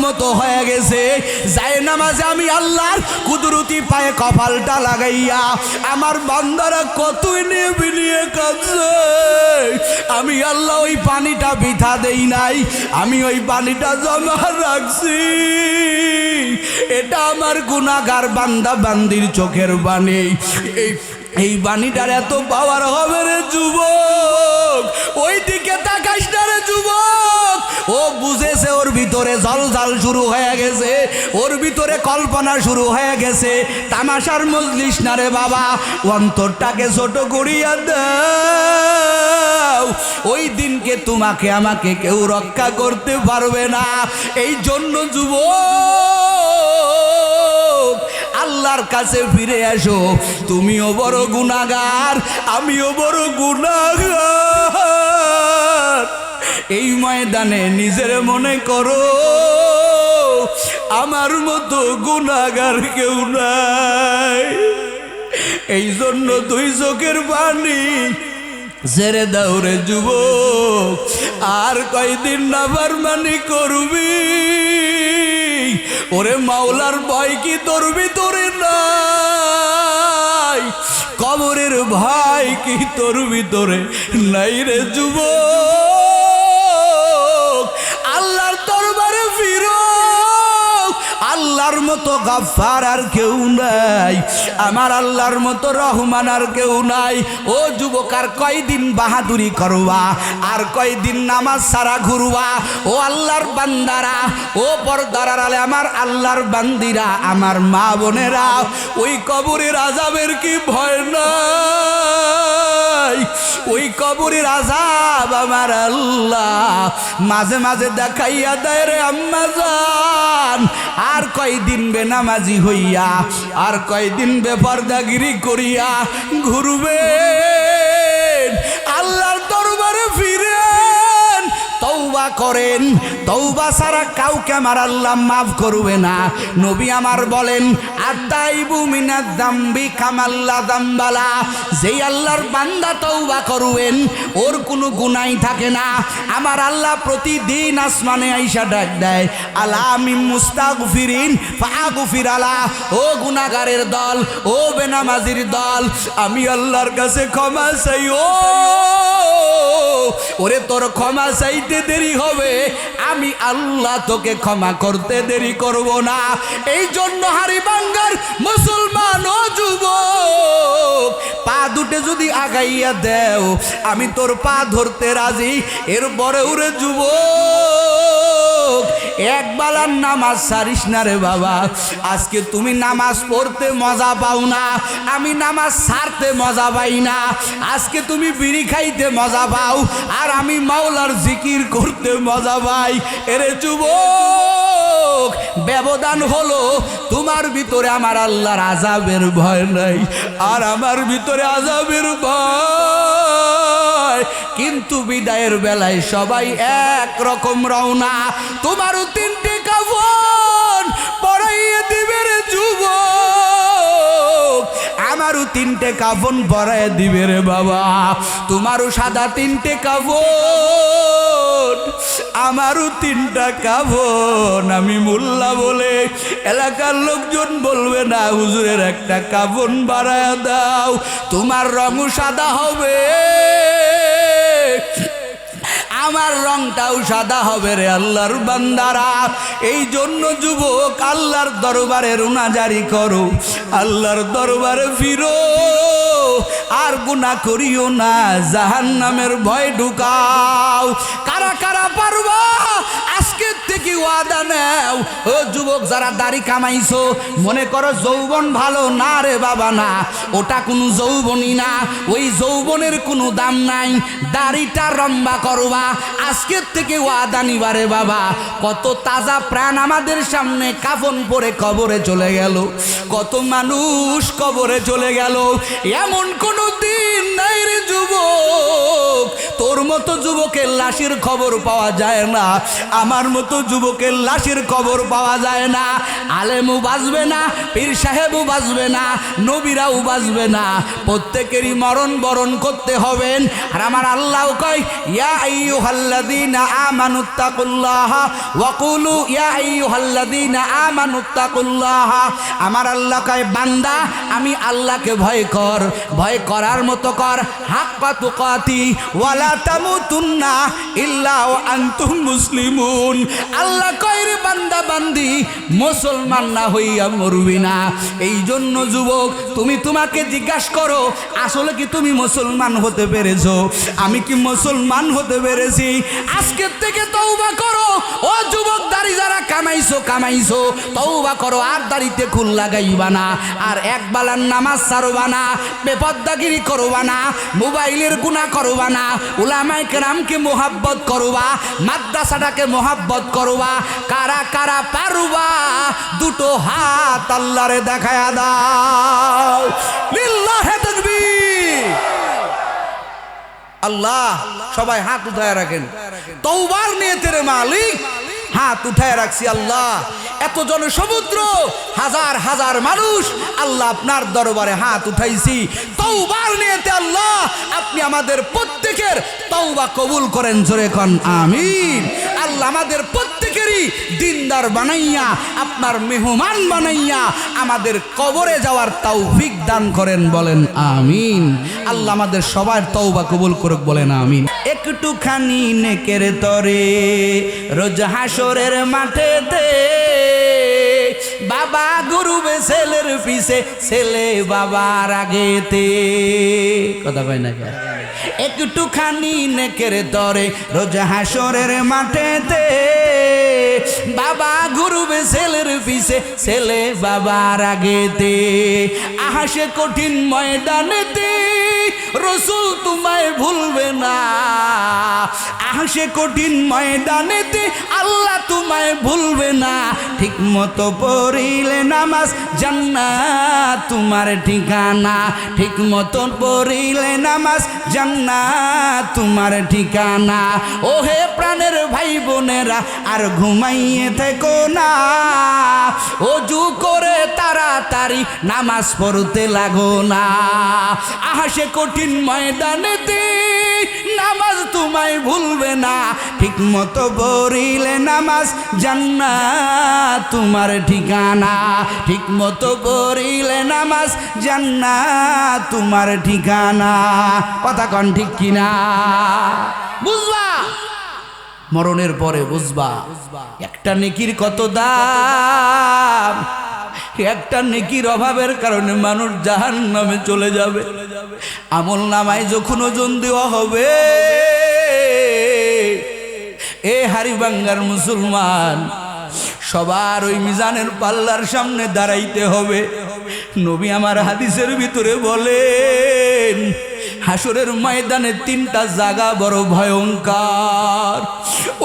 মতো হয়ে গেছে। যায় নামাজে আমি আল্লাহর কুদরতি পায়ে কপালটা লাগাইয়া আমার বান্দারা কতই নিয়ে বিলিয়ে কাঁদছে। আমি আল্লাহ ওই পানিটা বৃথা দেই নাই, আমি ওই পানিটা জমা রাখছি। এটা আমার গুনাহগার বান্দা বান্দির চোখের পানি। এই বাণীটার এত পাওয়ার হবে রে যুবক, ওই দিকে তাকাস না রে যুবক। ও বুঝেছে ওর ভিতরে জলজাল শুরু হয়ে গেছে, ওর ভিতরে কল্পনা শুরু হয়ে গেছে। তামাশার মজলিস না রে বাবা, অন্তরটাকে ছোট করিয়া দাও। ওই দিনকে তোমাকে আমাকে কেউ রক্ষা করতে পারবে না। এই জন্য যুবক আল্লাহর কাছে ফিরে আসো। তুমিও বড় গুনাহগার, আমিও বড় গুনাহগার। এই ময়দানে নিজের মনে করো আমার মতো গুনাহগার কেউ নাই। এই জন্য দুই চোখের পানি ছেড়ে দাও রে যুবক। আর কয়দিন নাফরমানি করবি? ওরে মাওলার ভয় কি তোর ভিতরে নাই? কবরের ভয় কি তোর ভিতরে নাই রে যুবক? আল্লাহর দরবারে ফিরো। আল্লাহর মতো গফফার আর কেউ নাই, আমার আল্লাহর মতো রহমান আর কেউ নাই। ও যুবক, আর কয়দিন বাহাদুরি করবা? আর কয়দিন নামাজ ছাড়া ঘুরবা? ও আল্লাহর বান্দারা, ও পর্দার আড়ালে আমার আল্লাহর বান্দিরা, আমার মা বোনেরা, ওই কবরের আযাবের কি ভয় নাই? ওই কবরের আযাব আমার আল্লাহ মাঝে মাঝে দেখাইয়া দেয় রে আম্মা জান। আর কয়দিন বেনামাজি হইয়া, আর কয়দিন বেপরদাগিরি করিয়া ঘুরবেন? আল্লাহর দরবারে ফিরেন, তওবা করেন। তওবা ছাড়া কাউকে আমার আল্লাহ মাফ করবে না। নবী আমার বলেন, আতাইবু মিনাজ যামবি কামাল্লা যামবালা। যেই আল্লাহর বান্দা তওবা করবেন ওর কোনো গুনাহ থাকে না। আমার আল্লাহ প্রতিদিন আসমানে আইসা ডাক দেয়, আলা মিন মুস্তাগফিরিন ফাগফির আলা। ও গুনাহগারের দল, ও বেনামাজির দল, আমি আল্লাহর কাছে ক্ষমা চাই। ওরে তোর ক্ষমা চাইতে দেরি হবে, আমি আল্লাহ তোকে ক্ষমা করতে দেরি করব না। এই জন্য হাড়িভাঙ্গার মুসলমান ও যুবক, পা দুটে যদি আগাইয়া দেও আমি তোর পা ধরতে রাজি। এরপরে ওরে যুবক, এক বেলার নামাজ ছাড়িস না রে বাবা। আজকে তুমি নামাজ পড়তে মজা পাও না, আমি নামাজ ছাড়তে মজা পাই না। আজকে তুমি বিড়ি খাইতে মজা পাও, আর আমি মাওলার জিকির করতে মজা পাই। এরে যুবক, ব্যবধান হলো তোমার ভিতরে আমার আল্লাহর আযাবের ভয় নাই, আর আমার ভিতরে আযাবের ভয়। কিন্তু বিদায়ের বেলায় সবাই এক রকম রওনা। তোমারও তিনটে কাফন পরাইয়ে দিবে রে যুবক, আমারও তিনটে কাফন পরাইয়ে দিবে রে বাবা। তোমারও সাদা তিনটে কাফন, আমারও তিনটা কাফন। আমি মোল্লা বলে এলাকার লোকজন বলবে না, হুজুরের একটা কাফন বাড়ায়া দাও, তোমার রঙও সাদা হবে, আমার রংটাও সাদা হবে রে আল্লাহর বান্দারা। এই জন্য যুবক আল্লাহর দরবারে রুনাজারি করো, আল্লাহর দরবারে ফিরো, আর গুনাহ করিও না, জাহান্নামের ভয় ঢুকাও। কারা কারা পারবা আজকে থেকে ওয়াদা নাও। ও যুবক, যারা দাড়ি কামাইছো, মনে করো যৌবন ভালো না রে বাবা, না, ওটা কোনো যৌবনই না, ওই যৌবনের কোনো দাম নাই। দাড়িটা লম্বা করবা, আজকের থেকে ওয়াদা নিবারে বাবা। কত তাজা প্রাণ আমাদের সামনে কাফন পরে কবরে চলে গেল, কত মানুষ কবরে চলে গেল। এমন কোনো দিন নাই রে যুবক তোর মতো যুবকের লাশের খবর পাওয়া যায় না, আমার মতো যুবকের লাশের খবর পাওয়া যায় না। আলেমও বাঁচবে না, পীর সাহেবও বাঁচবে না, নবীরাও বাঁচবে না, প্রত্যেকেরই মরণ বরণ করতে হবেন। আর আমার আল্লাহ কয় ইয়া আইয়ুহাল্লাযীনা আমানুত্তাকুল্লাহ ওয়া কুলু ইয়া আইয়ুহাল্লাযীনা আমানুত্তাকুল্লাহ। আমার আল্লাহ কয় বান্দা আমি আল্লাহকে ভয় কর, ভয় করার মতো কর, হাক্কা তুকাতি ওয়ালা তামুতুন্না ইল্লা ওয়া আনতুম মুসলিমুন। আল্লাহ কয় রে বান্দা বান্দি মুসলমান না হইয়া মরবি না। এই জন্য যুবক তুমি তোমাকে জিজ্ঞাসা করো আসলে কি তুমি মুসলমান হতে পেরেছো? আমি কি মুসলমান হতে পেরেছি? আজকের থেকে তওবা করো ও যুবক, দাড়ি যারা কামাইছো তওবা করো, আর দাড়িতে খুল লাগাইবা না, আর এক বেলার নামাজ ছাড়বা না, বেপরদাগিরি করবা না, মোবাইলের গুনাহ করবা না, উলামায়ে কেরামকে মোহাব্বত করবা, মাদ্রাসাটাকে মোহাব্বত করবা। কারা কারা পারবা দুটো হাত আল্লাহরে দেখায়া দাও। লিল্লাহি তাকবীর। আল্লাহ সবাই হাত উঠায় রাখেন, তওবার নিয়তের মালিক হাত উঠায় রাখছি। আল্লাহ এত জনসমুদ্র, হাজার হাজার মানুষ, আল্লাহ আপনার দরবারে হাত উঠাইছি তওবার নিয়তে। আল্লাহ আপনি আমাদের প্রত্যেকের তওবা কবুল করেন, জোরে কোন আমিন। আল্লাহ আমাদের প্রত্যেকেরই দিনদার বানাইয়া, আপনার মেহমান বানাইয়া আমাদের কবরে যাওয়ার তৌফিক দান করেন, বলেন আমিন। আল্লাহ আমাদের সবার তওবা কবুল করুক, বলেন আমিন। একটুখানি নেকের তরে রোজ হাসরের মাঠেতে বাবা ঘুরবে ছেলের পিছে, ছেলে বাবার আগেতে। কথা কয় না কেন? একটুখানি নেকের তরে রোজ হাসরের মাঠেতে বাবা ঘুরবে ছেলের পিছে, ছেলে বাবার আগেতে। আহাসে কঠিন ময়দানেতে রসুল তোমায় ভুলবে না, আহাসে কঠিন ময়দানেতে আল্লাহ তোমায় ভুলবে না। ঠিক মতো পড়িলে নামাজ জান্নাত তোমার ঠিকানা, ঠিক মতো পড়িলে নামাজ জান্নাত তোমার ঠিকানা। ওহে প্রাণের ভাই বোনেরা আর ঘুমাইয়ে থেকো না, ওযু করে তাড়াতাড়ি নামাজ পড়তে লাগো না। আহাসে কঠিন ময়দানেতে নামাজ তোমায় ভুলবে না, ঠিক মতো পড়িলে নামাজ জান্নাত তোমার ঠিকানা, ঠিক মতো পড়িলে নামাজ জান্নাত তোমার ঠিকানা। কথা কন ঠিক কিনা? বুঝবা মরণের পরে, বুঝবা একটা নেকির কত দাম। একটা নেকির অভাবের কারণে মানুষ জাহান্নামে চলে যাবে। আমল নামায় যখন ওজন দেওয়া হবে, এ হাড়িভাঙ্গার মুসলমান সবার ওই মিজানের পাল্লার সামনে দাঁড়াইতে হবে। নবী আমার হাদিসের ভিতরে বলেন হাসরের ময়দানে তিনটা জায়গা বড় ভয়ঙ্কর।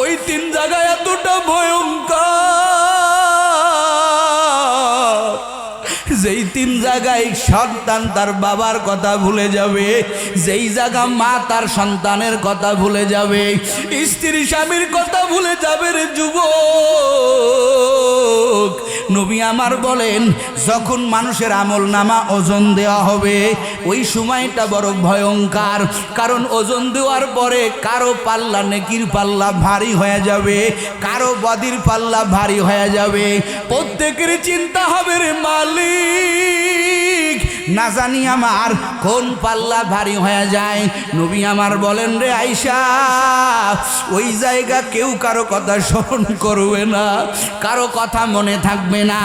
ওই তিন জায়গা এতটা ভয়ঙ্কর, যেই তিন জায়গায় সন্তান তার বাবার কথা ভুলে যাবে, যেই জায়গা মা তার সন্তানের কথা ভুলে যাবে, স্ত্রী স্বামীর কথা ভুলে যাবে রে যুবক। নবী আমার বলেন যখন মানুষের আমল নামা ওজন দেওয়া হবে ওই সময়টা বড় ভয়ঙ্কর। কারণ ওজন দেওয়ার পরে কারো পাল্লা নেকির পাল্লা ভারী হয়ে যাবে, কারো বদির পাল্লা ভারী হয়ে যাবে। প্রত্যেকের চিন্তা হবে রে মালিক, না জানি আমার কোন পাল্লা ভারী হয়ে যায়। নবী আমার বলেন রে আয়েশা, ওই জায়গা কেউ কারো কথা স্মরণ করবে না, কারো কথা মনে থাকবে না।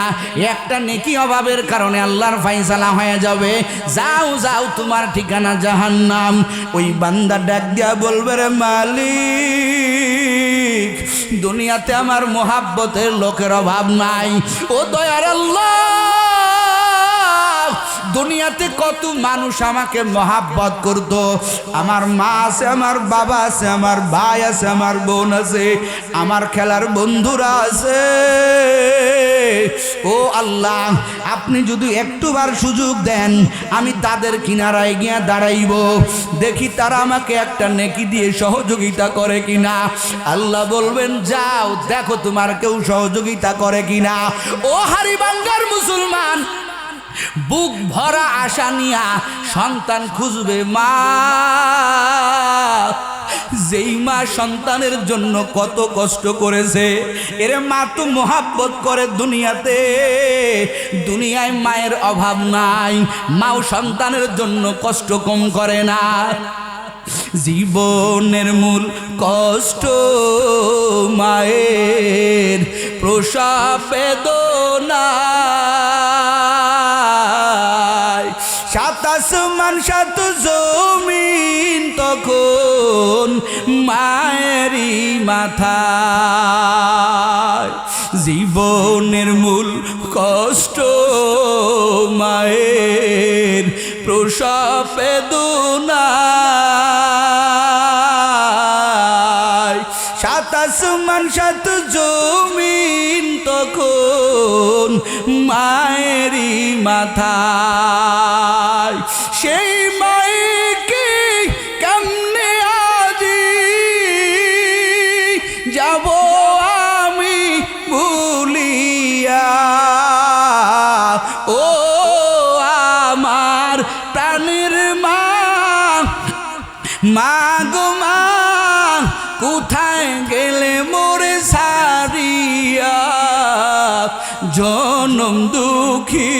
একটা নেকি অভাবের কারণে আল্লাহর ফায়সালা হয়ে যাবে, যাও যাও তোমার ঠিকানা জাহান্নাম। ওই বান্দা ডাক দিয়া বলবে রে মালিক, দুনিয়াতে আমার মোহাব্বতের লোকের অভাব নাই। ও দয়ার আল্লাহ, দুনিয়াতে কত মানুষ আমাকে মহাব্বত করত। আমার মা আছে, আমার বাবা আছে, আমার ভাই আছে, আমার বোন আছে, আমার খেলার বন্ধুরা আছে। ও আল্লাহ, আপনি যদি একটুবার সুযোগ দেন আমি তাদের কিনারায় গিয়া দাঁড়াইব, দেখি তারা আমাকে একটা নেকি দিয়ে সহযোগিতা করে কিনা। আল্লাহ বলবেন যাও দেখো তোমার কেউ সহযোগিতা করে কিনা। ও হাড়িভাঙ্গার মুসলমান, বুক ভরা আশা নিয়া সন্তান খুঁজবে মা, যেই মা সন্তানের জন্য কত কষ্ট করেছে। এর মা তো মোহাব্বত করে দুনিয়াতে, দুনিয়ায় মায়ের অভাব নাই, মাও সন্তানের জন্য কষ্ট কম করে না। জীবনের মূল কষ্ট মায়ের প্রসব বেদনা, সাত আসমান সাত জমিন তখন মায়েরই মাথায়। জীবনের মূল কষ্ট মায়ের প্রসব বেদনা, সাত আসমান সাত জমিন তখন মায়েরই মাথায়। সেই মাইকে কেমনে আজি যাব আমি ভুলিয়া, ও আমার প্রাণের মা, মা গো মা কোথায় গেলে মোরে সারিয়া। জনম দুঃখী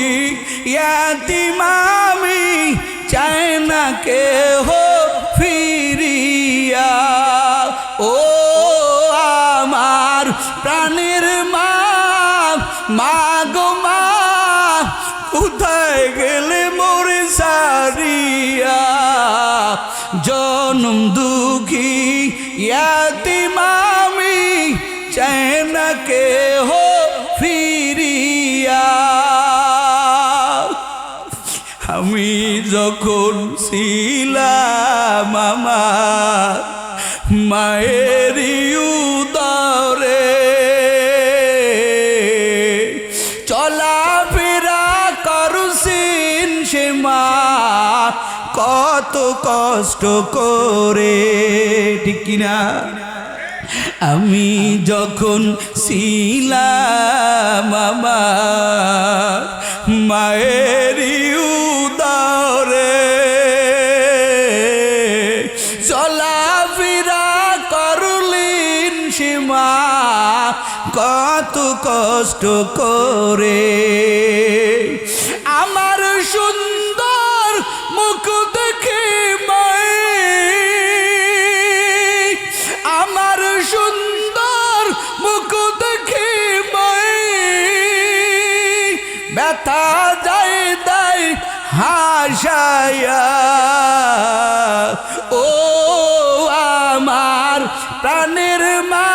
ইয়াতীম আমি, চাই না কেহ ফিরিয়া। ও আমার প্রাণের মা, মা গো মা কোথায় গেলে মোরে সারিয়া। জনম দুঃখী ইয়াতীম আমি, চাই না কেহ ফিরিয়া। আমি যখন ছিলাম আমার মায়ের উদরে, চলাফেরা করছেন সে মা কত কষ্ট করে, ঠিক কিনা? আমি যখন ছিলাম আমার মায়ের উদরে, চলাফেরা করলেন সে মা কত কষ্ট করে। আমার সুন্দর মুখ দেখে মায়ে, আমার সুন্দর মুখ দেখে মায়ে ব্যথা যায় দেয় হাসায়া। ও আমার প্রাণের মা,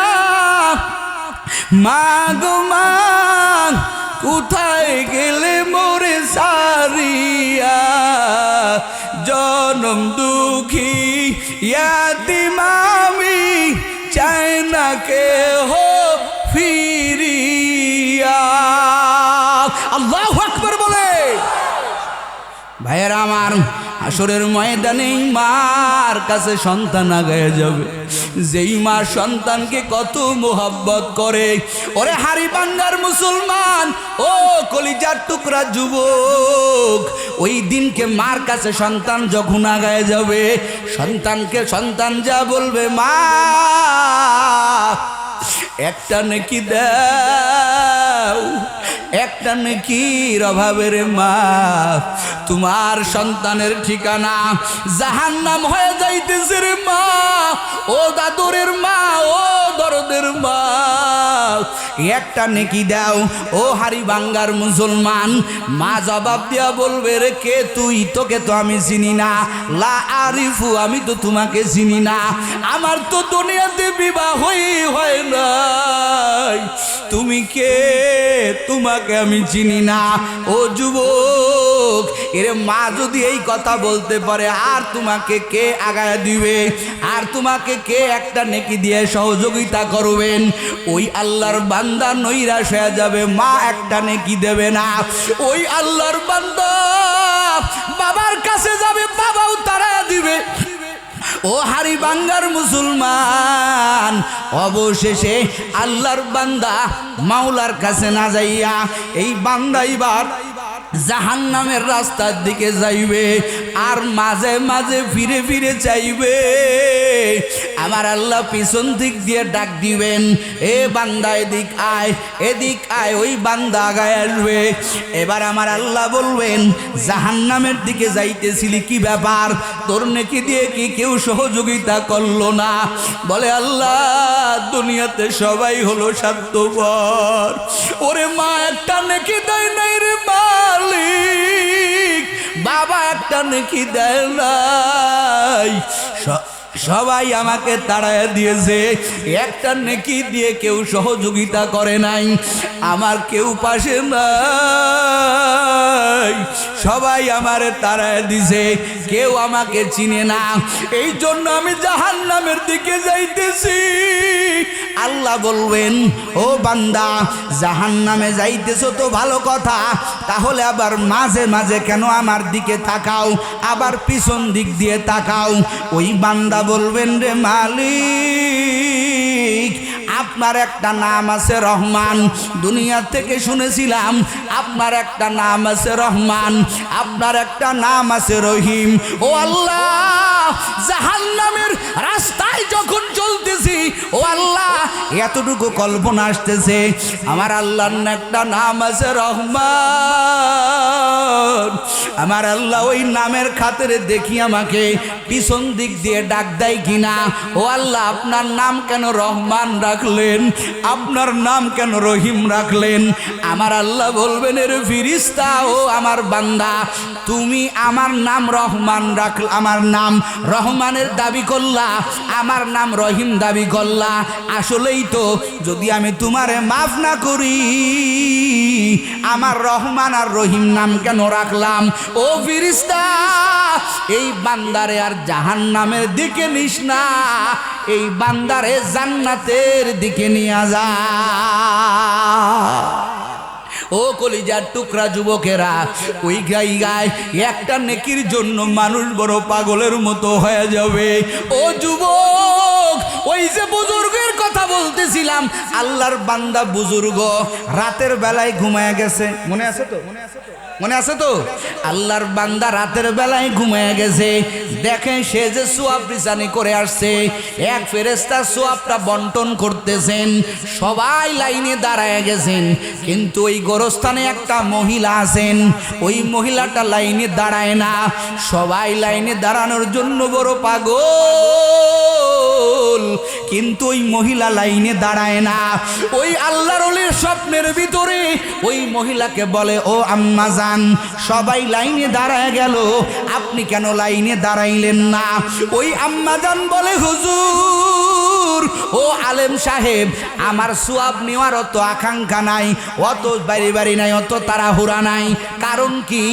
মা গো মা কোথায় গেলে মোরে সারিয়া। জনম দুঃখী ইয়াতীম আমি, চাই না কেহ ফিরিয়া। আল্লাহু আকবার বলে। ভাইয়েরা আমার, হাসরের ময়দানে মার কাছে সন্তান আগায় যাবে, যেই মা সন্তানকে কত মোহাব্বত করে। ওরে হাড়িভাঙ্গার মুসলমান, ও কলিজার টুকরা যুবক, ওই দিনকে মার কাছে সন্তান যখন আগায় যাবে, সন্তানকে সন্তান যা বলবে, মা একটা নেকি দাও, একটা নেকির অভাবের মা তোমার সন্তানের ঠিকানা জাহান্নাম হয়ে যাইতেছে রে মা। ও দাদুরের মা, ও দরদের মা, একটা নেকি দাও। ও হাড়িভাঙ্গার মুসলমান, মা জবাব দিয়া বলবে, রে কে তুই? তোকে তো আমি চিনি না, লা আরিফু, আমি তো তোমাকে চিনি না, আমার তো দুনিয়াতে বিবাহ হয় নাই, তুমি কে? তোমাকে আমি চিনি না। ও যুবক, এরে মা যদি এই কথা বলতে পারে, আর তোমাকে কে আগায় দিবে, আর তোমাকে কে একটা নেকি দিয়ে সহযোগিতা করবেন? ওই আল্লাহর বান্দা নৈরাশ হয়ে যাবে, মা একটা নেকি দেবে না। ওই আল্লাহর বান্দা বাবার কাছে যাবে, বাবাও তারা দিবে। ও হারি বাঙ্গার মুসলমান, অবশেষে আল্লাহর বান্দা মাওলার কাছে না যাইয়া এই বান্দা এবার জাহান্নামের রাস্তার দিকে যাইবে, আর মাঝে মাঝে ফিরে ফিরে চাইবে। আমার আল্লাহ পিছন দিক দিয়ে ডাক দিবেন, এ বান্দা এদিক আয়, এদিক আয়। ওই বান্দা আগায় আসবে। এবার আমার আল্লাহ বলবেন, জাহান্নামের দিকে যাইতেছিলি, কি ব্যাপার? তোর নেকি দিয়ে কি কেউ সহযোগিতা করলো না? বলে, আল্লাহ দুনিয়াতে সবাই হলো স্বার্থপর। ওরে মা একটা নেকি দেয় নাই রে মালিক, বাবা একটা নেকি দেয় নাই, সবাই আমাকে তাড়ায় দিয়েছে, একটা নেকি দিয়ে কেউ সহযোগিতা করে নাই, আমার কেউ পাশে নাই, সবাই আমারে তাড়ায় দিছে, কেউ আমাকে চিনে না, এই জন্য আমি জাহান্নামের দিকে যাইতেছি। আল্লাহ বলবেন, ও বান্দা জাহান্নামে যাইতেছো তো ভালো কথা, তাহলে আবার মাঝে মাঝে কেন আমার দিকে তাকাও, আবার পিছন দিক দিয়ে তাকাও। ওই বান্দা বলবেন, রে মালিক আপনার একটা নাম আছে রহমান, দুনিয়া থেকে শুনেছিলাম আপনার একটা নাম আছে রহমান, আপনার একটা নাম আছে রহিম। ও আল্লাহ জাহান্নামের রাস্তায় যখন চলতেছি, ও আল্লাহ এতটুকু কল্পনা আসতেছে, আমার আল্লাহর একটা নাম আছে রহমান। আমার আল্লাহ ওই নামের খাতিরে দেখি আমাকে পিছন দিক দিয়ে ডাক দেয় কিনা। ও আল্লাহ আপনার নাম কেন রহমান রাখলেন, আপনার নাম কেন রহিম রাখলেন? আমার আল্লাহ বলবেন, এর ফিরিস্তা ও আমার বান্দা, তুমি আমার নাম রহমান রাখল, আমার নাম রহমানের দাবি করলা, আমার নাম রহিম দাবি করলা, আসলেই তো যদি আমি তোমারে মাফ না করি, আমার রহমান আর রহিম নাম কেন রাখলাম? ও ফিরিস্তা এই বান্দারে আর জাহান্নামের দিকে নিস না, এই বান্দারে জান্নাতের দিকে নিয়ে যা। ও কলিজার টুকরা যুবকেরা, ওই গায় একটা নেকির জন্য মানুষ বড় পাগলের মতো হয়ে যাবে। ও যুবক, ওই যে বুজুর্গের কথা বলতেছিলাম, আল্লাহর বান্দা বুজুর্গ রাতের বেলায় ঘুমায় গেছে, মনে আছে তো? মনে আছে তো? আল্লাহর বান্দা রাতের বেলায় ঘুমিয়ে গেছে, দেখেন সে যে সোয়াব রিসানি করে আসছে, এক ফেরেশতা সোয়াবটা বন্টন করতেছেন, সবাই লাইনে দাঁড়ায় গেছেন, কিন্তু ওই গোরস্থানে একটা মহিলা আছেন, ওই মহিলাটা লাইনে দাঁড়ায় না, সবাই লাইনে দাঁড়ানোর জন্য বড় পাগল, কিন্তু ওই মহিলা লাইনে দাঁড়ায় না। ওই আল্লাহর ওলির স্বপ্নের ভিতরে ওই মহিলাকে বলে, ও আম্মা জান, সবাই লাইনে দাঁড়ায় গেল, আপনি কেন লাইনে দাঁড়াইলেন না? ওই আম্মা জান বলে, হুজুর, ও আলেম সাহেব, আমার সোয়াব নেওয়ার অত আকাঙ্ক্ষা নাই, অত বাড়ি নাই, অত তাড়াহুড়া নাই। কারণ কি?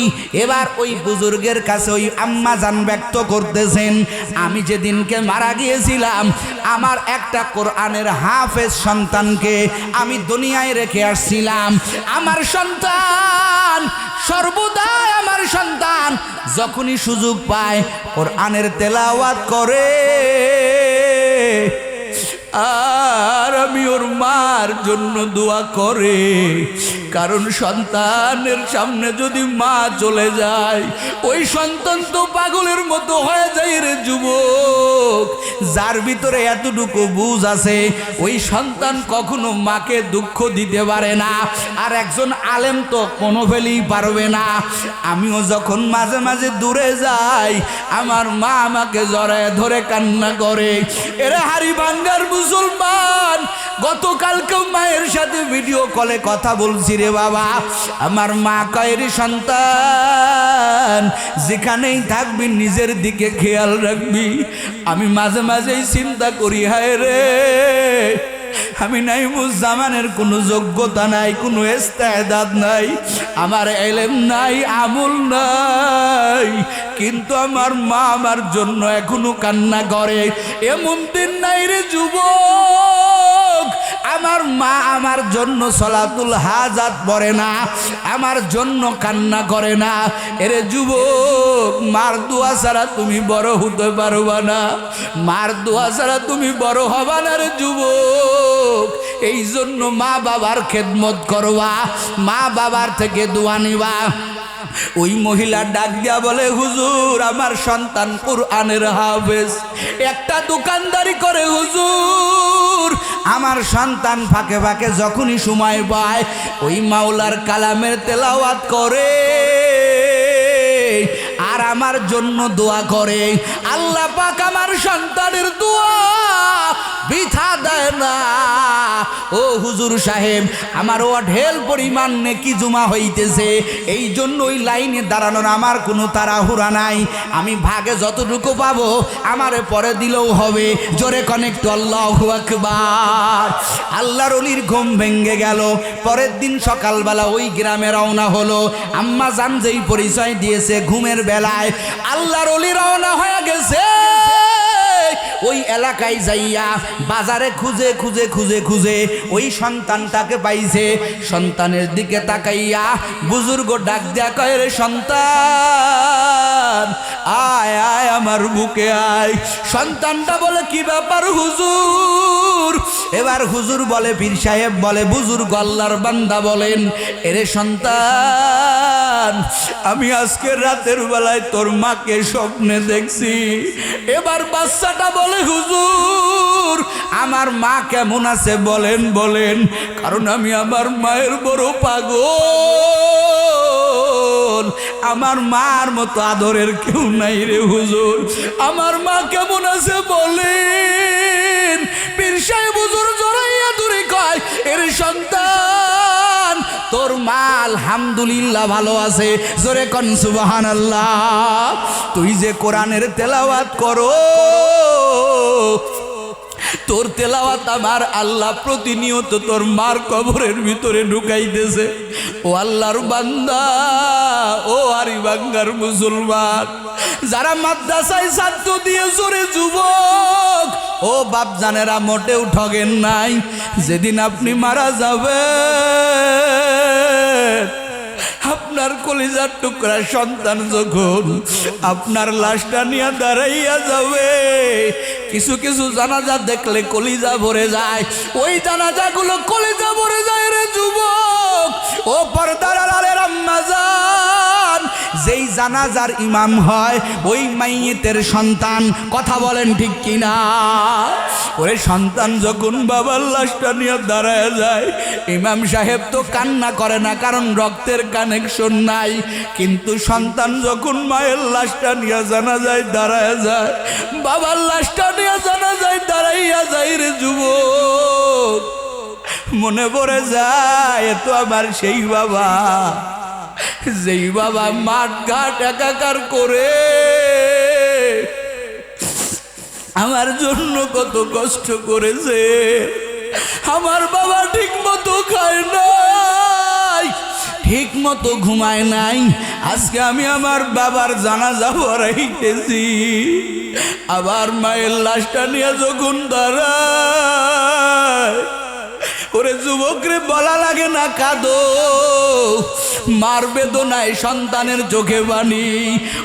এবার ওই বুজুর্গের কাছে ওই আম্মা জান ব্যক্ত করতেছেন, আমি যেদিনকে মারা গিয়েছিলাম, আমার একটা কোরআনের হাফেজ সন্তানকে আমি দুনিয়ায় রেখে আসছিলাম। আমার সন্তান সর্বদাই, আমার সন্তান যখনই সুযোগ পায় কোরআনের তেলাওয়াত করে, আর আমি ওর মার জন্য দোয়া করে, কারণ সন্তানের সামনে যদি মা চলে যায়, ওই সন্তান তো পাগলের মতো হয়ে যায় রে যুবক। যার ভিতরে এতটুকু বুঝ আছে, ওই সন্তান কখনো মাকে দুঃখ দিতে পারে না, আর একজন আলেম তো কোনো ফেলেই পারবে না। আমিও যখন মাঝে মাঝে দূরে যাই, আমার মা আমাকে জড়ায় ধরে কান্না করে। এরা হারি ভাঙ্গার মুসলমান, গতকালকেও মায়ের সাথে ভিডিও কলে কথা বলছি রে বাবা, আমার মা কয়ের সন্তান যেখানেই থাকবি নিজের দিকে খেয়াল রাখবি। আমি মাঝে মাঝেই চিন্তা করি, হায় রে আমি নাইমুজ্জামানের কোনো যোগ্যতা নাই, কোনো ইস্তেদাদ নাই, আমার ইলম নাই, আমল নাই, কিন্তু আমার মা আমার জন্য এখনো কান্না করে। এমন দিন নাই রে যুবক আমার মা আমার জন্য সলাতুল হাজাত পড়ে না, আমার জন্য কান্না করে না। এরে যুবক, মার দোয়া ছাড়া তুমি বড় হতে পারবা না, মার দোয়া ছাড়া তুমি বড় হবা না রে যুবক। এই জন্য মা বাবার খেদমত করবা, মা বাবার থেকে দোয়া নিবা। ওই মহিলা ডাক দিয়া বলে, হুজুর আমার সন্তান কুরআনের হাফেজ, একটা দোকানদারি করে হুজুর, আমার সন্তান ফাঁকে ফাঁকে যখনই সময় পায় ওই মাওলার কালামের তেলাওয়াত করে আর আমার জন্য দোয়া করে। আল্লাহ পাক আমার সন্তানের দোয়া বৃথা দেয় না। ও হুজুর সাহেব, আমার ও ঢেল পরিমাণ নেকি জমা হইতেছে, এই জন্য ওই লাইনে দাঁড়ানোর আমার কোনো তাড়াহুড়া নাই, আমি ভাগে যতটুকু পাবো আমারে পরে দিলেও হবে। জোরে কানেক্ট আল্লাহু আকবার। আল্লাহর ওলির ঘুম ভেঙে গেল। পরের দিন সকালবেলা ওই গ্রামে রওনা হলো। আম্মা জান যেই পরিচয় দিয়েছে ঘুমের বেলায়, আল্লাহর ওলি রওনা হয়ে গেছে ওই এলাকায় যাইয়া বাজারে খুঁজে খুঁজে খুঁজে খুঁজে ওই সন্তানটাকে পাইছে। সন্তানের দিকে তাকাইয়া বুজুর্গ ডাক দেয়া কয়, রে সন্তান আয় আয় আমার বুকে আয়। সন্তানটা বলে, কি ব্যাপার হুজুর? এবার হুজুর বলে, পীর সাহেব বলে, বুজুর্গ আল্লাহর বান্দা বলেন, এরে সন্তান আমি আজকে রাতের বেলায় তোর মাকে স্বপ্নে দেখছি। এবার বাচ্চাটা বলে, হুজুর আমার মা কেমন আছে বলেন বলেন, কারণ আমি আমার মায়ের বড় পাগল, আমার মার মতো আদরের কেউ নাই রে হুজুর, আমার মা কেমন আছে বলেন। পীর সাহেব হুজুর জড়াইয়া দূরে কয়, এর সন্তান তোর মা আলহামদুলিল্লাহ ভালো আছে। জোরে কোন সুবহানাল্লাহ। তুই যে কোরআনের তেলাওয়াত করো, তোর তেলাওয়াত আমার আল্লাহ প্রতিনিয়ত তোর মার কবরের ভিতরে ঢুকাইতেছে। ও আল্লাহর বান্দা, ও আরিবাঙ্গার মুসলমান, যারা মাদ্রাসায় ছাত্র দিয়ে জোরে যুবক, ও বাপ জানেরা মোটেও ঠগেন নাই। যেদিন আপনি মারা যাবেন, আপনার কলিজার টুকরা সন্তান যখন আপনার লাশটা নিয়ে দাঁড়াইয়া যাবে, কিছু কিছু জানাজা দেখলে কলিজা ভরে যায়, ওই জানাজাগুলো কলিজা ভরে যায় রে যুবক। ও পর্দার আড়ালের আম্মা জান, যেই জানাজার ইমাম হয় ওই মাইয়েতের সন্তান, কথা বলেন ঠিক কিনা? ওরে সন্তান যখন বাবার লাশটা নিয়ে দাঁড়ায় যায়, ইমাম সাহেব তো কান্না করে না, কারণ রক্তের কানেকশন নাই, কিন্তু সন্তান যখন মায়ের লাশটা নিয়ে জানাজায় দাঁড়ায় যায়, বাবার লাশটা নিয়ে জানাজায় দাঁড়াইয়া যায় রে যুবক, মনে পড়ে যায় এ তো আমার সেই বাবা, যেই বাবা মাঠ ঘাট একাকার করে আমার জন্য কত কষ্ট করেছে। আমার বাবা ঠিক মতো খায় নাই, ঠিক মতো ঘুমায় নাই। আজকে আমি আমার বাবার জানাজা পড়াইতেছি, আবার মায়ের লাশটা নিয়ে যখন দাঁড়ায়, ওরে যুবক রে বলা লাগে না কাঁদো, মার বেদনায় সন্তানের চোখে বানি।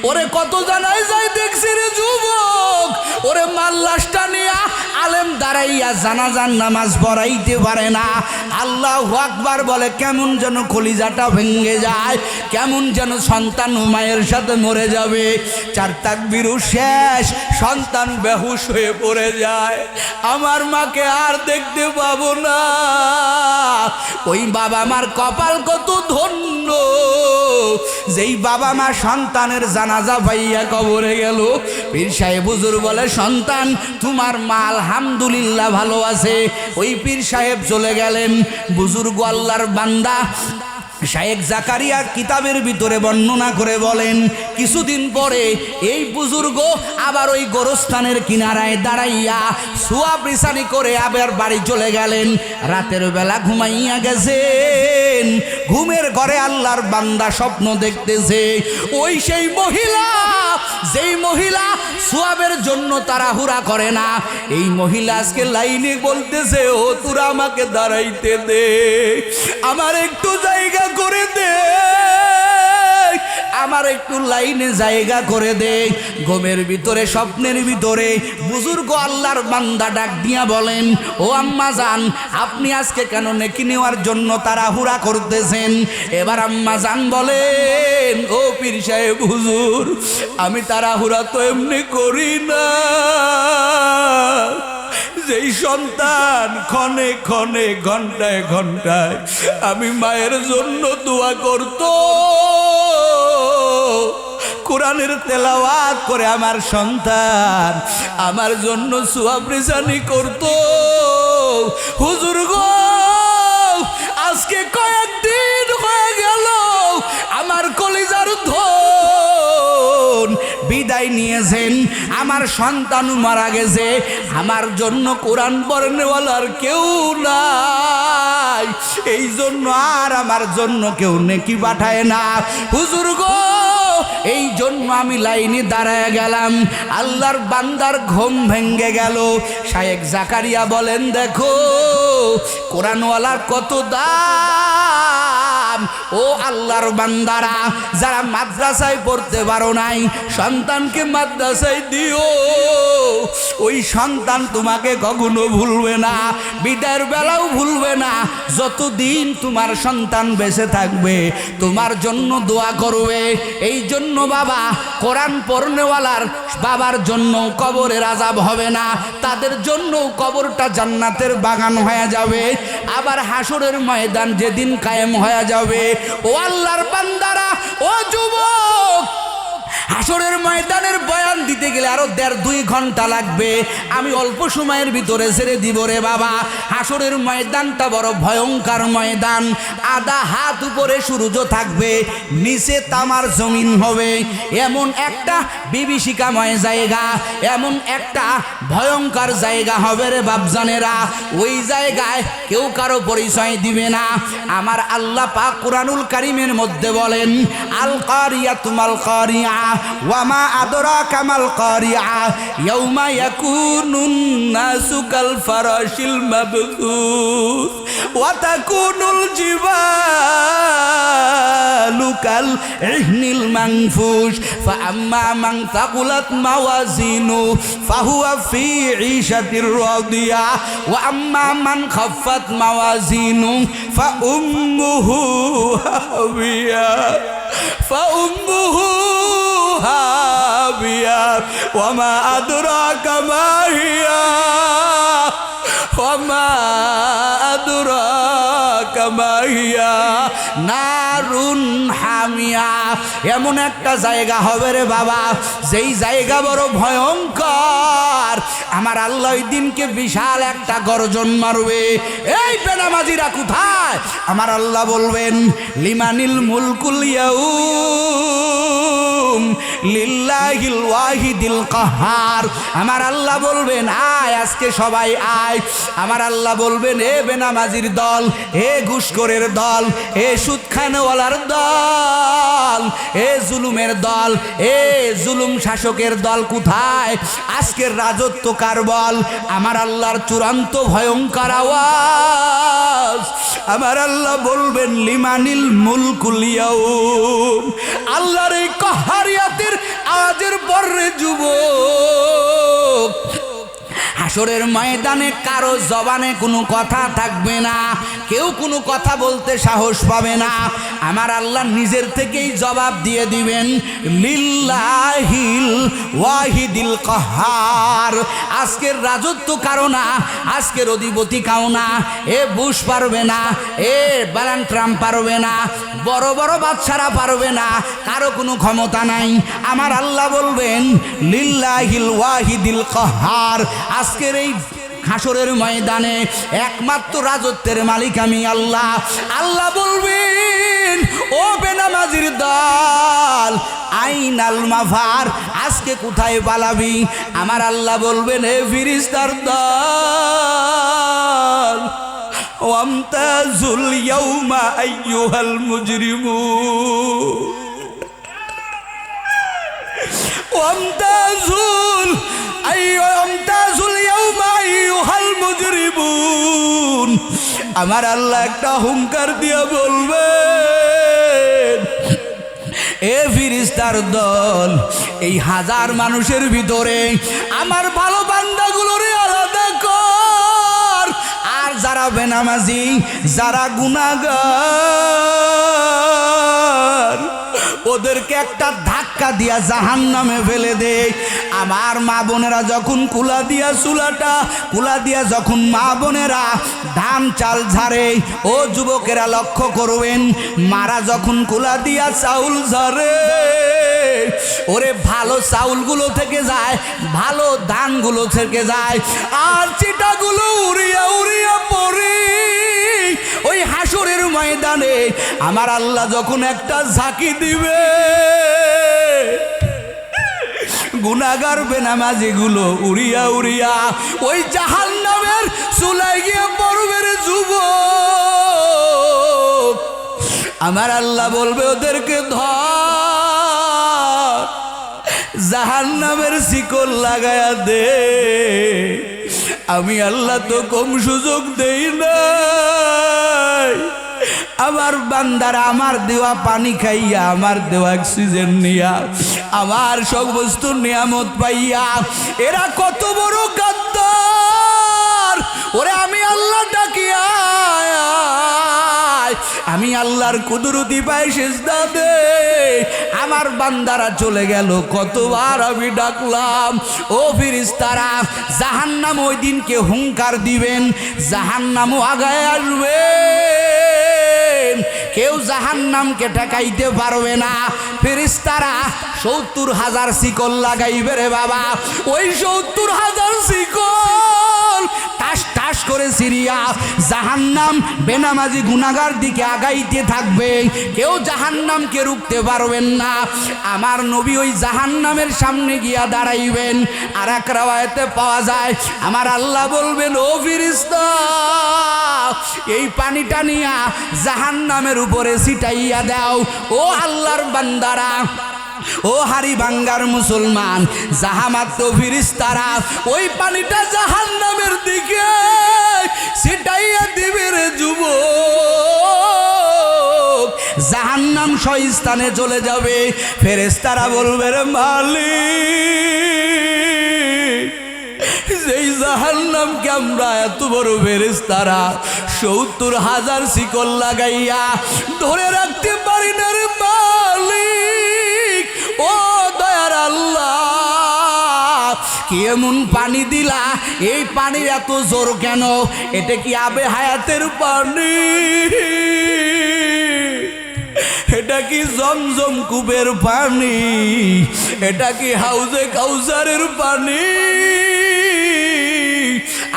ওরে কত জানাই যায় দেখছি রে যুবক, ওরে মার লাশটা নিয়ে আলেম দাঁড়াইয়া জানাজার নামাজ পড়াইতে পারে না। আল্লাহু আকবার বলে, কেমন যেন কলিজাটা ভেঙে যায়, কেমন যেন সন্তান মায়ের সাথে মরে যাবে। চার তাকবীর শেষ, সন্তান বেহুশ হয়ে পড়ে যায়, আমার মাকে আর দেখতে পাবো না। ওই বাবা মার কপাল কত ধন্য, যেই বাবা মা সন্তানের জানাজা পাইয়া কবরে গেল। পীর সাহেব হুজুর বলে, সন্তান তোমার মা আলহামদুলিল্লাহ ভালো আছে। ওই পীর সাহেব চলে গেলেন। বুজুর্গ আল্লাহর বান্দা শায়েখ জাকারিয়া কিতাবের ভিতরে বর্ণনা করে বলেন, কিছুদিন পরে এই বুজুর্গ আবার ওই গোরস্থানের কিনারায় দাঁড়াইয়া সুয়া বৃসানি করে আবার বাড়ি চলে গেলেন। রাতের বেলা ঘুমাইয়া গেছেন, ঘুমের ঘরে আল্লাহর বান্দা স্বপ্ন দেখতেছে। ওই সেই মহিলা, যেই মহিলা সোয়াবের জন্য তাড়াহুড়া করে না, এই মহিলা আজকে লাইনে বলতেছে, ও তোরা আমাকে দাঁড়াইতে দে, আমার একটু জায়গা করে দে, আমার একটু লাইনে জায়গা করে দে। ঘুমের ভিতরে স্বপ্নের ভিতরে বুজুর্গ আল্লাহর বান্দা ডাক দিয়া বলেন, ও আম্মা জান, আপনি আজকে কেন নেকি নেওয়ার জন্য তাড়াহুড়া করতেছেন? এবার আম্মা জান বলেন, ও পীর সাহেব হুজুর, আমি তাড়াহুড়া তো এমনি করি না। যেই সন্তান ক্ষণে ক্ষণে ঘন্টায় ঘন্টায় আমি মায়ের জন্য দোয়া করত, কোরআনের তেলাওয়াত করে আমার সন্তান আমার জন্য সুয়া বৃসানি করত, হুজুর গো আজকে কয়েকদিন হয়ে গেল আমার কলিজার ধন বিদায় নিয়েছেন, আমার সন্তান মারা গেছে, আমার জন্য কোরআন পড়নেওয়ালার কেউ নাই, এই জন্য আর আমার জন্য কেউ নেকি পাঠায় না। হুজুর গো এই জন্য আমি লাইনে দাঁড়ায় গেলাম। আল্লাহর বান্দার ঘুম ভেঙ্গে গেল। শায়েখ জাকারিয়া বলেন, দেখো কোরআনওয়ালার কত দাম। ও আল্লাহর বান্দারা, যারা মাদ্রাসায় পড়তে পারো নাই, সন্তানকে মাদ্রাসায় দিও, ওই সন্তান তোমাকে কখনো ভুলবে না, বিদায়ের বেলাও ভুলবে না। যতদিন তোমার সন্তান বেঁচে থাকবে তোমার জন্য দোয়া করবে। এই জন্য বাবা, কোরআন পড়নেওয়ালার বাবার জন্য কবরের আযাব হবে না, তাদের জন্য কবরটা জান্নাতের বাগান হয়ে যাবে। আবার হাসরের ময়দান যেদিন কায়েম হয়ে যাবে, ও আল্লাহর বান্দারা, ও যুবক, হাসরের ময়দানের বয়ান দিতে গেলে আরো 1.5-2 ঘন্টা লাগবে, আমি অল্প সময়ের ভিতরে ছেড়ে দিব রে বাবা। হাসরের ময়দানটা বড় ভয়ঙ্কর ময়দান। আধা হাত উপরে সূর্য থাকবে, নিচে তামার জমিন হবে, এমন একটা বিভীষিকাময় জায়গা, এমন একটা ভয়ঙ্কর জায়গা হবে রে বাপজানেরা। ওই জায়গায় কেউ কারো পরিচয় দিবে না। আমার আল্লাহ পাক কুরআনুল কারীমের মধ্যে বলেন, আল কারিয়াতু মাল কারিয়া ওয়ামা আদরাকা মাল কারিয়া ইয়াউমা ইয়াকুনুন নাসু কাল ফারাশিল মাবথুস ওয়া তাকুনুল জিবালু কাল ইহনিল মানফুশ ফাআম্মা মান তাকুলাত মাওয়াজিনু ফাহুয়া ফি ঈশাতির রাদিয়া ওয়া আম্মা মান খাফফাত মাওয়াজিনু ফাউম্মুহু হাবিয়া ফাউম্মুহু হাবিয়া ওয়ামা আদরাকা মা হিয়া ওয়ামা আদরাকা মা হিয়া নারুন হামিয়া। এমন একটা জায়গা হবে রে বাবা, যেই জায়গা বড় ভয়ঙ্কর। আমার আল্লাহ ওই দিনকে বিশাল একটা গর্জন মারবে। এই বেনামাজিরা কোথায়? আমার আল্লাহ বলবেন, লিমানিল মুলকুল ইয়াউম লিল্লাহিল ওয়াহিদিল কাহার। আমার আল্লাহ বলবেন, আয় আজকে সবাই আয়। আমার আল্লাহ বলবেন, এ বেনামাজির দল, এ ঘুষখোরের দল, এ সুদখানেওয়ালার দল, এ জুলুমের দল, এ জুলুম শাসকের দল কোথায়? আজকের রাজত্ব কার বল? আমার আল্লাহর চূড়ান্ত ভয়ঙ্কর আওয়াজ। আমার আল্লাহ বলবেন, লিমানিল মুলকুল ইয়াউম। আল্লাহর এই কাহারিয়াতের আওয়াজের পরে যুবক, হাসরের ময়দানে কারো জবানে কোনো কথা থাকবে না, কেউ কোনো কথা বলতে সাহস পাবে না। আমার আল্লাহ নিজের থেকেই জবাব দিয়ে দিবেন, লিল্লাহিল ওয়াহিদিল কাহার। আজকের রাজত্ব কারো না, আজকের অধিপতি কাও না। এ বুশ পারবে না, এ ডোনাল্ড ট্রাম্প পারবে না, বড় বড় বাদশারা পারবে না, কারো কোনো ক্ষমতা নাই। আমার আল্লাহ বলবেন, লিল্লাহিল ওয়াহিদিল কাহার। আজকের এই হাসরের ময়দানে একমাত্র রাজত্বের মালিক আমি আল্লাহ। আল্লাহ বলবেন, ও বেনামাজির দল, আইনাল মাফার, আজকে কোথায় পালাবি? আমার আল্লাহ বলবেন, হে ফেরেশতার দল, ওয়ামতাজুল ইয়াউমা আইয়ুহাল মুজরিমুন, ওয়ামতাজুল ইয়াউমা আইয়ুহাল মুজরিমুন। আমার আল্লাহ একটা হুঙ্কার দিয়া বলবেন, এ ফেরেশতার দল, এই হাজার মানুষের ভিতরে আমার ভালো বান্দাগুলোরে আলাদা কর, আর যারা বেনামাজি, যারা গুনাহগার, ওদেরকে একটা ধাক্কা দিয়া জাহান্নামে ফেলে দে। আমার মা বোনেরা যখন কুলা দিয়া চুলাটা কুলা দিয়া যখন মা বোনেরা ধান চাল ঝাড়ে, ও যুবকেরা লক্ষ্য করবেন, মারা যখন কুলা দিয়া চাউল ঝাড়ে, ওরে ভালো চাউলগুলো থেকে যায়, ভালো ধানগুলো থেকে যায়, আর চিটাগুলো উড়িয়া উড়িয়া পড়ে ওই হাসরের ময়দানে আমার আল্লাহ যখন একটা ঝাঁকি দিবে, গুনাহগার বেনামাজিগুলো উড়িয়া উড়িয়া ওই জাহান্নামের চুলায় গিয়ে পড়বে রে যুবক। আমার আল্লাহ বলবে, ওদেরকে ধর, জাহান্নামের শিকল লাগায়া দে। আমি আল্লাহ তো কম সুযোগ দেই নাই। আমার বান্দারা আমার দেওয়া পানি খাইয়া, আমার দেওয়া অক্সিজেন নিয়া, আমার সব বস্তু নিয়ামত পাইয়া এরা কত বড় গাদ্দার। ওরে আমি আল্লাহ ডাকিয়া, আমি আল্লাহর কুদরতি পায়ে সিজদা দে। আমার বান্দারা চলে গেল, কতবার আমি ডাকলাম। ও ফেরেশতারা, জাহান্নাম ওই দিনকে হুঙ্কার দিবেন, জাহান্নামও আগায় আসবে, কেউ জাহান্নামকে ঠেকাইতে পারবে না। ফেরেশতারা ৭০,০০০ শিকল লাগাইবে রে বাবা। ওই ৭০,০০০ শিকল টাস টাস করে সিরিয়া জাহান্নাম বেনামাজি গুনাহগার দিকে আগাইতে থাকবে, কেউ জাহান্নামকে রুখতে পারবেন না। আমার নবী ওই জাহান্নামের সামনে গিয়া দাঁড়াইবেন। আর এক রাওয়ায়াতে পাওয়া যায়, আমার আল্লাহ বলবেন, ও ফেরেশতা, এই পানিটা নিয়া জাহান্নামের উপরে ছিটাইয়া দাও। ও আল্লাহর বান্দারা, ও হারি বাঙ্গার মুসলমান, জাহামাত্র ফেরেশতারা ওই পানিটা জাহান্নামের দিকে ছিটাইয়া দিবে রে যুবক। জাহান্নাম স্থানে চলে যাবে। ফেরেশতারা বলবে, রে মালিক, যেই জাহান্নামকে আমরা এত বড় ফেরেশতারা ৭০,০০০ শিকল লাগাইয়া ধরে রাখতে পারি না রে মালিক, ও দয়ার আল্লাহ, কি এমন পানি দিলা? এই পানির এত জোর কেন? এটা কি আবে হায়াতের পানি? এটা কি জমজম কূপের পানি? এটা কি হাউজে কাউসারের পানি?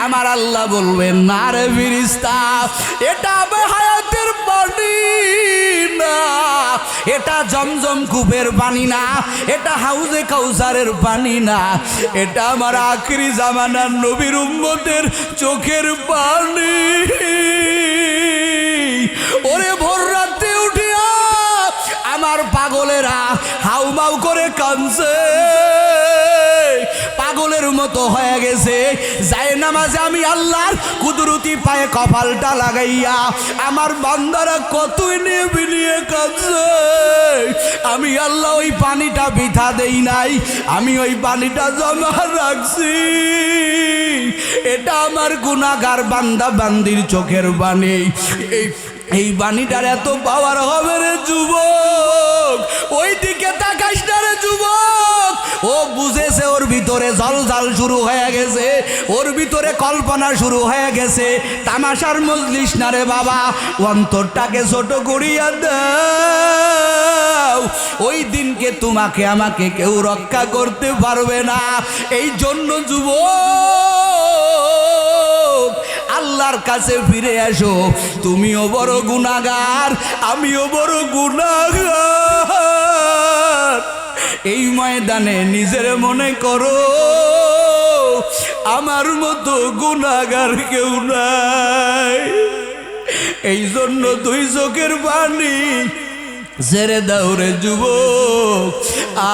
আমার আল্লাহ বলবেন, না রে ফেরেশতা, এটা আবে হায়াতের পানি না, এটা জমজম কূপের পানি না, এটা হাউজে কাউসারের পানি না, এটা আমার আখিরি জামানার নবীর উম্মতের চোখের পানি। ওরে ভোর রাতে উঠিয়া আমার পাগলেরা হাউমাউ করে কাঁদছে, পাগলের মতো হয়ে গেছে। যায় নামাজে আমি আল্লাহর কুদরতি পায়ে কপালটা লাগাইয়া আমার বান্দারা কতই নিয়ে বিলিয়ে কাঁদছে। আমি আল্লাহ ওই পানিটা বৃথা দেই নাই, আমি ওই পানিটা জমা রাখছি। এটা আমার গুনাহগার বান্দা বান্দির চোখের পানি। এই বাণীটার এত পাওয়ার হবে রে যুবক, ওই দিকে তাকাইস না রে যুবক। ও বুঝেছে ওর ভিতরে জলজাল শুরু হয়ে গেছে, ওর ভিতরে কল্পনা শুরু হয়ে গেছে। তামাশার মজলিস না রে বাবা, অন্তরটাকে ছোট করিয়া দাও। ওই দিনকে তোমাকে আমাকে কেউ রক্ষা করতে পারবে না। এই জন্য যুবক আল্লাহর কাছে ফিরে আসো। তুমিও বড় গুনাহগার, আমিও বড় গুনাহগার। এই ময়দানে নিজের মনে করো আমার মতো গুনাহগার কেউ নাই। এই জন্য দুই চোখের পানি ছেড়ে দাও রে যুবক।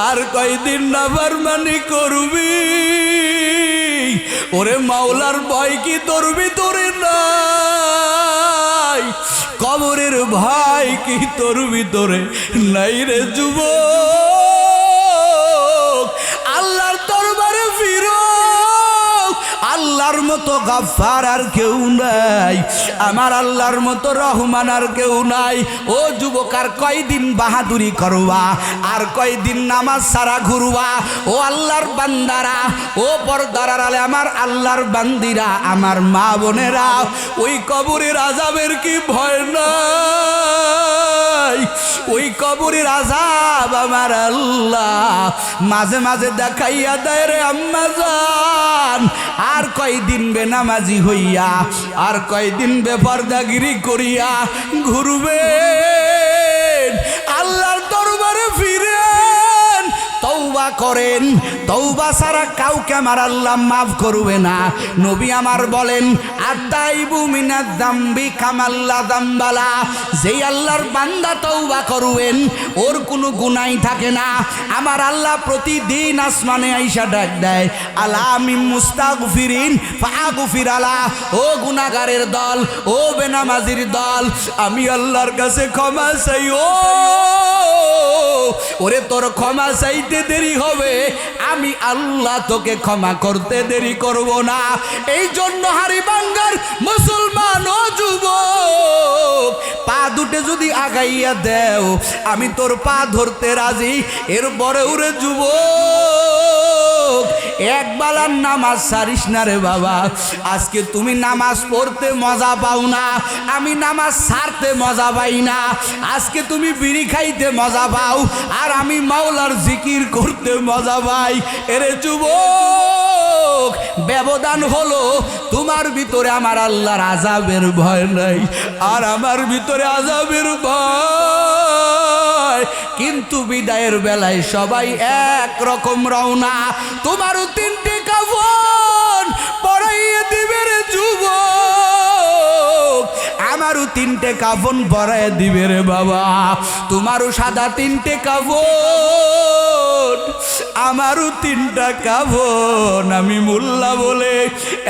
আর কয়দিন নাফরমানি করবি? ওরে মাওলার ভয় কি তোর ভিতরে নাই? কবরের ভয় কি তোর ভিতরে নাই রে যুবক? আল্লাহর দরবারে ফিরো। আল্লাহর মতো গফফার আর কেউ নাই, আমার আল্লাহর মতো রহমান আর কেউ নাই। ও যুবক, আর কয়দিন বাহাদুরি করবা? আর কয়দিন নামাজ ছাড়া ঘুরবা? ও আল্লাহর বান্দারা, ও পর্দার আড়ালে আমার আল্লাহর বান্দিরা, আমার মা বোনেরা, ওই কবরের আযাবের কি ভয় নাই? ওই কবরের আযাব আমার আল্লাহ মাঝে মাঝে দেখাইয়া দেয় রে আম্মা জান। আর কয়দিন বেনামাজি হইয়া, আর কয়দিন বেপরদাগিরি করিয়া ঘুরবেন? আল্লাহর দরবারে ফিরেন, তওবা করেন। তওবা ছাড়া কাউকে আমার আল্লাহ মাফ করবে না। নবী আমার বলেন, আতাইবু মিনাজ যামবি কামাল্লা যামবালা। যেই আল্লাহর বান্দা তওবা করবেন, ওর কোনো গুনাহ থাকে না। আমার আল্লাহ প্রতিদিন আসমানে আইসা ডাক দেয়, আলা মিন মুস্তাগফিরিন ফাগফির আলা। ও গুনাহগারের দল, ও বেনামাজির দল, আমি আল্লাহর কাছে ক্ষমা চাই। ওরে তোর ক্ষমা চাইতে দেরি হবে, আমি আল্লাহ তোকে ক্ষমা করতে দেরি করব না। এই জন্য হাড়িভাঙ্গার মুসলমান ও যুবক, পা দুটে যদি আগাইয়া দেও আমি তোর পা ধরতে রাজি। এরপরে ওরে যুবক, এক বেলার নামাজ ছাড়িস না রে বাবা। আজকে তুমি নামাজ পড়তে মজা পাও না, আমি নামাজ ছাড়তে মজা পাই না। আজকে তুমি বিড়ি খাইতে মজা পাও, আর আমি মাওলার জিকির করতে মজা পাই। এরে যুবক, ব্যবধান হলো তোমার ভিতরে আমার আল্লাহর আযাবের ভয় নাই, আর আমার ভিতরে আযাবের ভয়। কিন্তু বিদায়ের বেলায় সবাই এক রকম রওনা। তোমারও তিনটে কাফন পরাইয়ে দিবে রে যুবক, আমারও তিনটে কাফন পরাইয়ে দিবে রে বাবা। তোমারও সাদা তিনটে কাফন, আমারও তিনটা কাফন। আমি মোল্লা বলে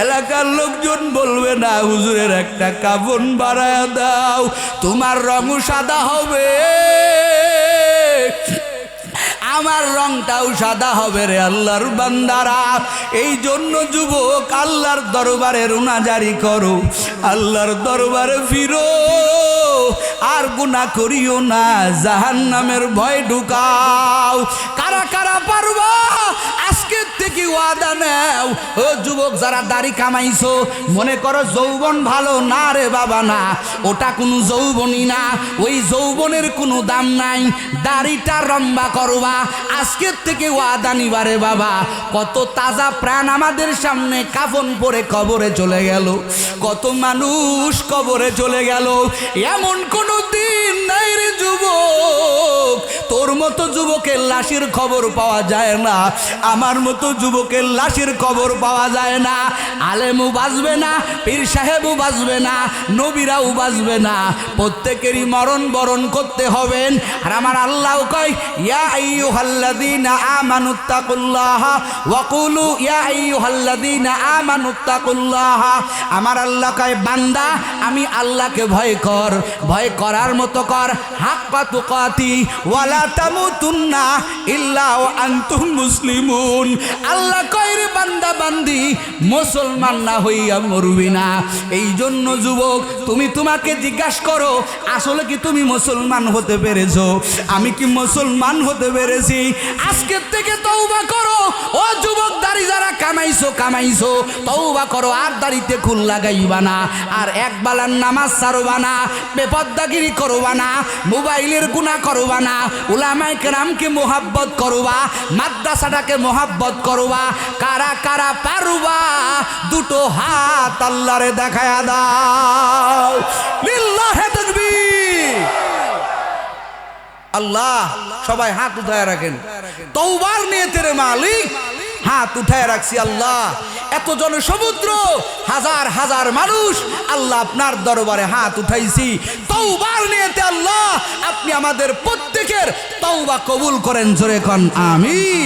এলাকার লোকজন বলবে না, হুজুরের একটা কাফন বাড়ায় দাও, তোমার রং সাদা হবে, আমার রংটাও সাদা হবে রে আল্লাহর বান্দারা। এই জন্য যুবক, আল্লাহর দরবারে রুনাজারি করো, আল্লাহর দরবারে ফিরো। আর গুনাহ করিও না, জাহান্নামের ভয় ঢুকাও। কারা কারা পারবা আজকের থেকে ওয়াদা নাও। ও যুবক, যারা দাড়ি কামাইছো, মনে করো যৌবন ভালো না রে বাবা, না, ওটা কোনো যৌবনই না, ওই যৌবনের কোনো দাম নাই। দাড়িটা লম্বা করবা, আজকের থেকে ওয়াদা নিবারে বাবা। কত তাজা প্রাণ আমাদের সামনে কাফন পরে কবরে চলে গেল, কত মানুষ কবরে চলে গেল। এমন কোনো দিন নাই রে যুবক, তোর মতো যুবকের লাশের খবর পাওয়া যায় না, আমার মতো যুবকের লাশের খবর পাওয়া যায় না। আলেমও বাঁচবে না, পীর সাহেবও বাঁচবে না, নবীরাও বাঁচবে না। প্রত্যেকেরই মরণ বরণ করতে হবেন। আর আমার আল্লাহ কয়, ইয়া আইয়ুহাল্লাযীনা আমানুত্তাকুল্লাহা ওয়া কুলু, ইয়া আইয়ুহাল্লাযীনা আমানুত্তাকুল্লাহা। আমার আল্লাহ কয়, বান্দা আমি আল্লাহকে ভয় কর, ভয় করার মতো কর। হাক্কা তুকাতি ওয়ালা তামুতুন্না ইল্লা ওয়া আনতুম মুসলিমুন। আল্লাহ কয় রে বান্দা বান্দি, মুসলমান না হইয়া মরবি না। এই জন্য যুবক, তুমি তোমাকে জিজ্ঞাসা করো, আসলে কি তুমি মুসলমান হতে পেরেছো? আমি কি মুসলমান হতে পেরেছি? আজকের থেকে তওবা করো ও যুবক। যুবক দাড়ি যারা কামাইছো তওবা করো, আর দাড়িতে খুল লাগাইবা না, আর এক বেলার নামাজ ছাড়বা না, বেপরদাগিরি করবা না, মোবাইলের গুনাহ করবা না, উলামায়ে কেরামকে মোহাব্বত করবা, মাদ্রাসাটাকে মোহাব্বত করবা। কারা কারা পারবা দুটো হাত আল্লাহরে দেখায়া দাও। লিল্লাহে তাকবীর। আল্লাহ, সবাই হাত উঠায় রাখেন। তওবার নিয়তের মালিক হাত উঠায় রাখছি আল্লাহ। এত জনসমুদ্র, হাজার হাজার মানুষ, আল্লাহ আপনার দরবারে হাত উঠাইছি তওবার নিয়তে। আল্লাহ, আপনি আমাদের প্রত্যেকের তওবা কবুল করেন। জোরে কোন আমিন।